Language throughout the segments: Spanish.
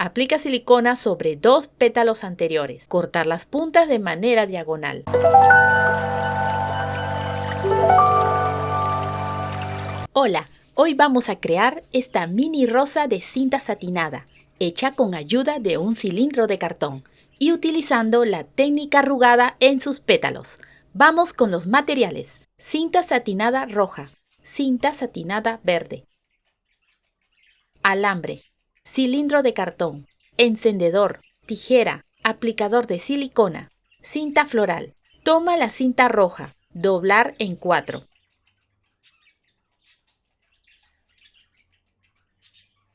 Aplica silicona sobre 2 pétalos anteriores. Cortar las puntas de manera diagonal. Hola, hoy vamos a crear esta mini rosa de cinta satinada, hecha con ayuda de un cilindro de cartón y utilizando la técnica arrugada en sus pétalos. Vamos con los materiales: cinta satinada roja, cinta satinada verde, alambre, cilindro de cartón, encendedor, tijera, aplicador de silicona, cinta floral. Toma la cinta roja, doblar en 4.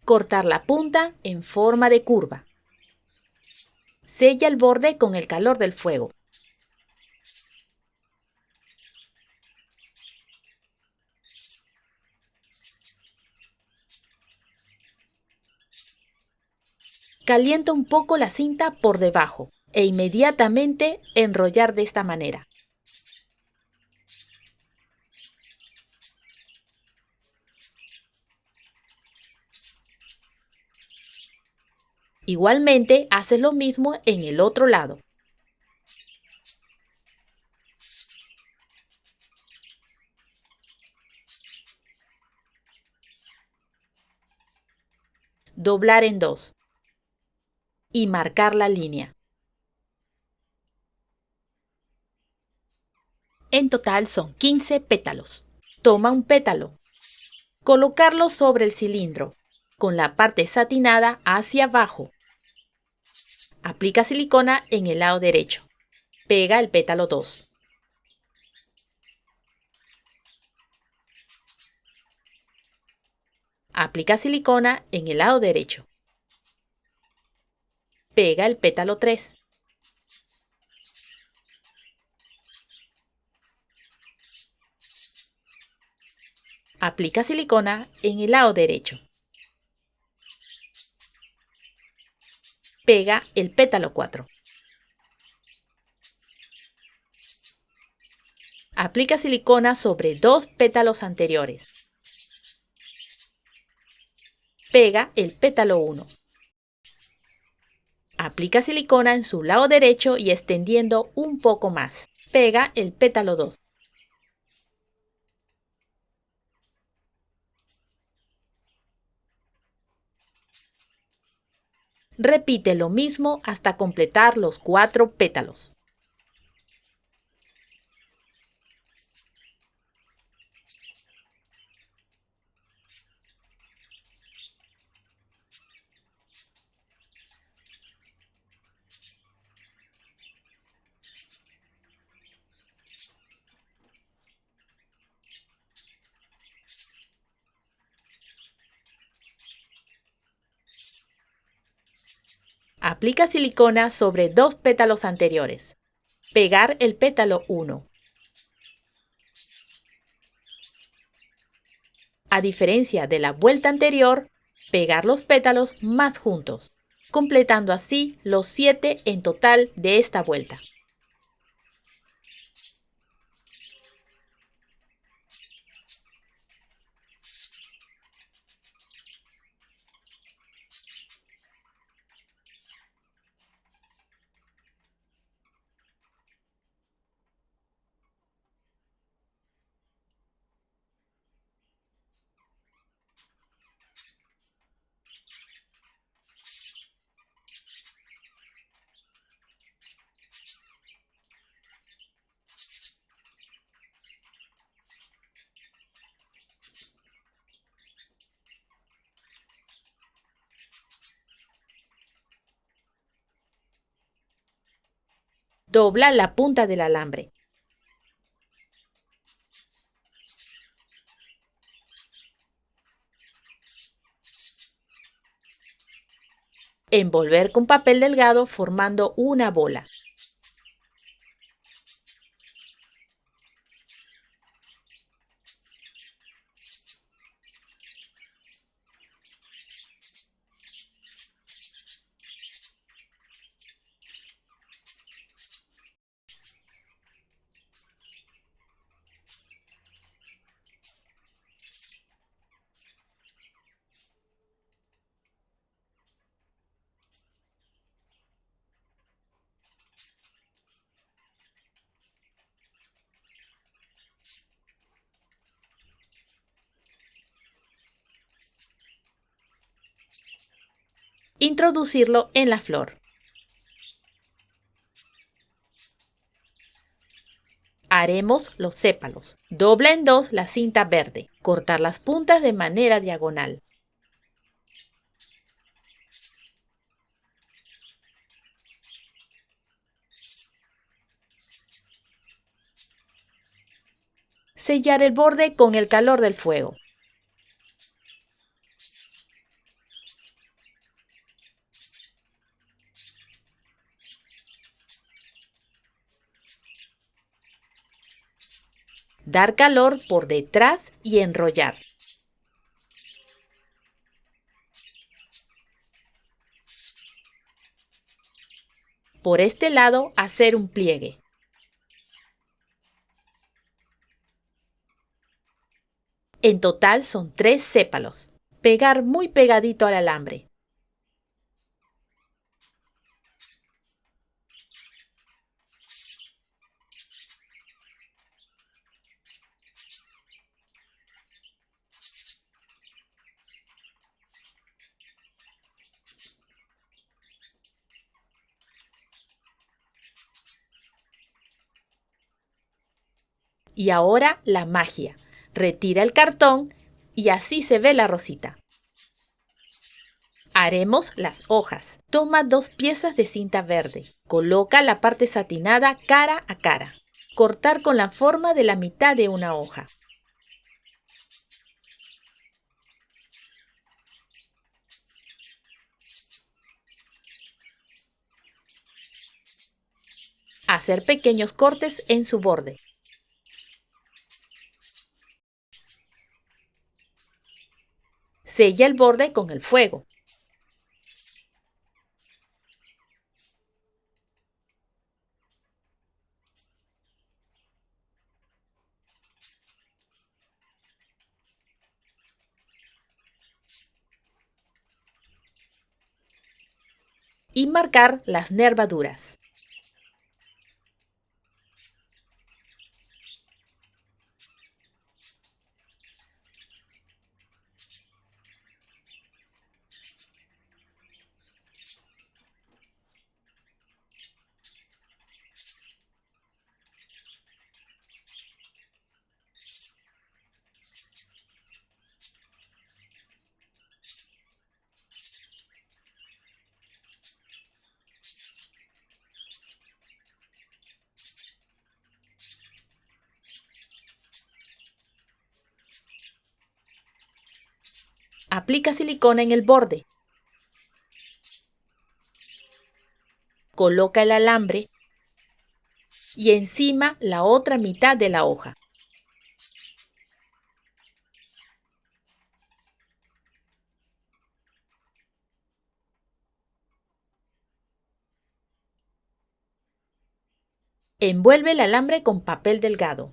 Cortar la punta en forma de curva. Sella el borde con el calor del fuego. Calienta un poco la cinta por debajo e inmediatamente enrollar de esta manera. Igualmente, haces lo mismo en el otro lado. Doblar en 2 y marcar la línea. En total son 15 pétalos. Toma un pétalo. Colocarlo sobre el cilindro, con la parte satinada hacia abajo. Aplica silicona en el lado derecho. Pega el pétalo 2. Aplica silicona en el lado derecho. Pega el pétalo 3. Aplica silicona en el lado derecho. Pega el pétalo 4. Aplica silicona sobre 2 pétalos anteriores. Pega el pétalo 1. Aplica silicona en su lado derecho y extendiendo un poco más. Pega el pétalo 2. Repite lo mismo hasta completar los 4 pétalos. Aplica silicona sobre 2 pétalos anteriores. Pegar el pétalo 1. A diferencia de la vuelta anterior, pegar los pétalos más juntos, completando así los 7 en total de esta vuelta. Dobla la punta del alambre. Envolver con papel delgado formando una bola. introducirlo en la flor. Haremos los sépalos. Dobla en dos la cinta verde. Cortar las puntas de manera diagonal. Sellar el borde con el calor del fuego. Dar calor por detrás y enrollar. Por este lado, hacer un pliegue. En total son 3 sépalos. Pegar muy pegadito al alambre. Y ahora la magia. Retira el cartón y así se ve la rosita. Haremos las hojas. Toma 2 piezas de cinta verde. Coloca la parte satinada cara a cara. Cortar con la forma de la mitad de una hoja. Hacer pequeños cortes en su borde. Sella el borde con el fuego. Y marcar las nervaduras. Aplica silicona en el borde. Coloca el alambre y encima la otra mitad de la hoja. Envuelve el alambre con papel delgado.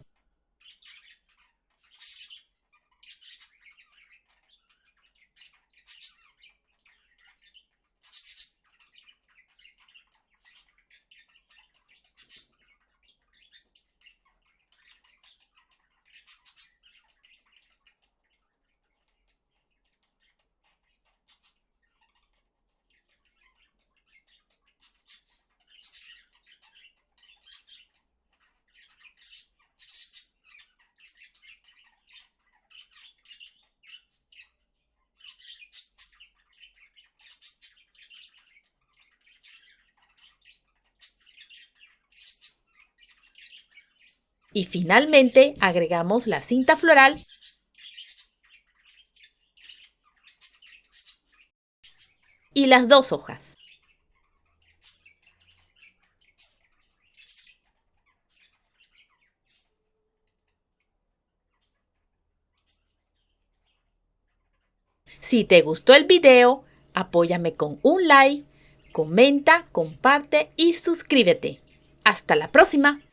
Y finalmente agregamos la cinta floral y las 2 hojas. Si te gustó el video, apóyame con un like, comenta, comparte y suscríbete. ¡Hasta la próxima!